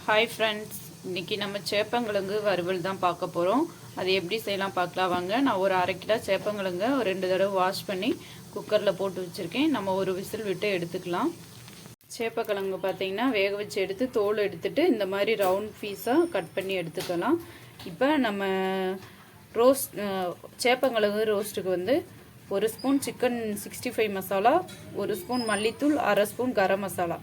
Hi friends, இன்றைக்கி நம்ம சேப்பங்கிழங்கு வறுவல் தான் பார்க்க போகிறோம். அது எப்படி செய்யலாம் பார்க்கலாம் வாங்க. நான் ஒரு 1/2 கிலோ சேப்பங்கிழங்க ஒரு 2 தடவை வாஷ் பண்ணி குக்கரில் போட்டு வச்சுருக்கேன். நம்ம ஒரு விசில் விட்டு எடுத்துக்கலாம். சேப்பக்கிழங்கு பார்த்திங்கன்னா வேக வச்சு எடுத்து தோல் எடுத்துட்டு இந்த மாதிரி ரவுண்ட் பீஸாக கட் பண்ணி எடுத்துக்கலாம். இப்போ நம்ம சேப்பங்கிழங்கு ரோஸ்ட்டுக்கு வந்து 1 ஸ்பூன் சிக்கன் 65 மசாலா, 1 ஸ்பூன் மல்லித்தூள், 1/2 ஸ்பூன் கரம் மசாலா.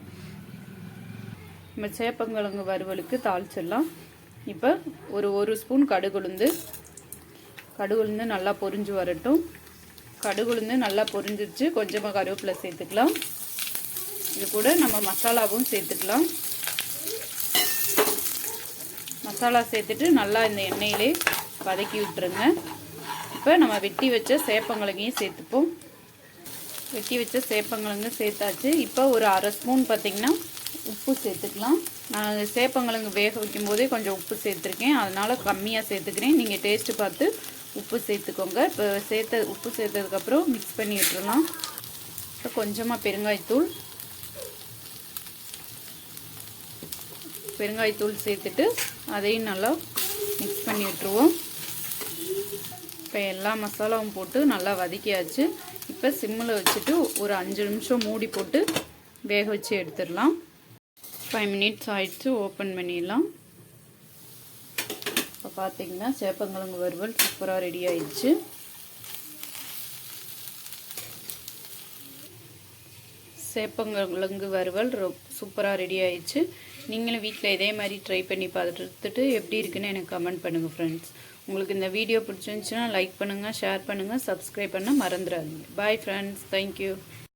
நம்ம சேப்பங்கிழங்கு வறுவலுக்கு தாளிச்சிடலாம். இப்போ ஒரு ஸ்பூன் கடுகுளுந்து நல்லா பொரிஞ்சு வரட்டும். கடுகுளுந்து நல்லா பொரிஞ்சிருச்சு. கொஞ்சமாக கருவேப்பிலை சேர்த்துக்கலாம். இது கூட நம்ம மசாலாவும் சேர்த்துக்கலாம். மசாலா சேர்த்துட்டு நல்லா இந்த எண்ணெயிலே வதக்கி விட்டுருங்க. இப்போ நம்ம வெட்டி வச்ச சேப்பங்கிழங்கையும் சேர்த்துப்போம். வெட்டி வச்ச சேப்பங்கிழங்கு சேர்த்தாச்சு. இப்போ ஒரு 1/2 ஸ்பூன் பார்த்திங்கன்னா உப்பு சேர்த்துக்கலாம். நான் சேப்பங்கிழங்கு வேக வைக்கும் போதே கொஞ்சம் உப்பு சேர்த்துருக்கேன், அதனால் கம்மியாக சேர்த்துக்கிறேன். நீங்கள் டேஸ்ட்டு பார்த்து உப்பு சேர்த்துக்கோங்க. இப்போ உப்பு சேர்த்ததுக்கப்புறம் மிக்ஸ் பண்ணி விட்டுறலாம். இப்போ கொஞ்சமாக பெருங்காயத்தூள் சேர்த்துட்டு அதையும் நல்லா மிக்ஸ் பண்ணி விட்டுருவோம். இப்போ எல்லா மசாலாவும் போட்டு நல்லா வதக்கியாச்சு. இப்போ சிம்மில் வச்சுட்டு ஒரு 5 நிமிஷம் மூடி போட்டு வேக வச்சு எடுத்துடலாம். 5 மினிட்ஸ் ஆயிடுச்சு. ஓப்பன் பண்ணிடலாம். இப்போ பார்த்தீங்கன்னா சேப்பங்கிழங்கு வறுவல் சூப்பராக ரெடி ஆயிடுச்சு. சேப்பங்கிழங்கு வறுவல் சூப்பராக ரெடி ஆயிடுச்சு. நீங்களும் வீட்டில் இதே மாதிரி ட்ரை பண்ணி பார்த்துட்டு எப்படி இருக்குன்னு எனக்கு கமெண்ட் பண்ணுங்கள் ஃப்ரெண்ட்ஸ். உங்களுக்கு இந்த வீடியோ பிடிச்சிருந்துச்சுன்னா லைக் பண்ணுங்கள், ஷேர் பண்ணுங்கள், சப்ஸ்கிரைப் பண்ண மறந்துடாதீங்க. Bye friends, thank you.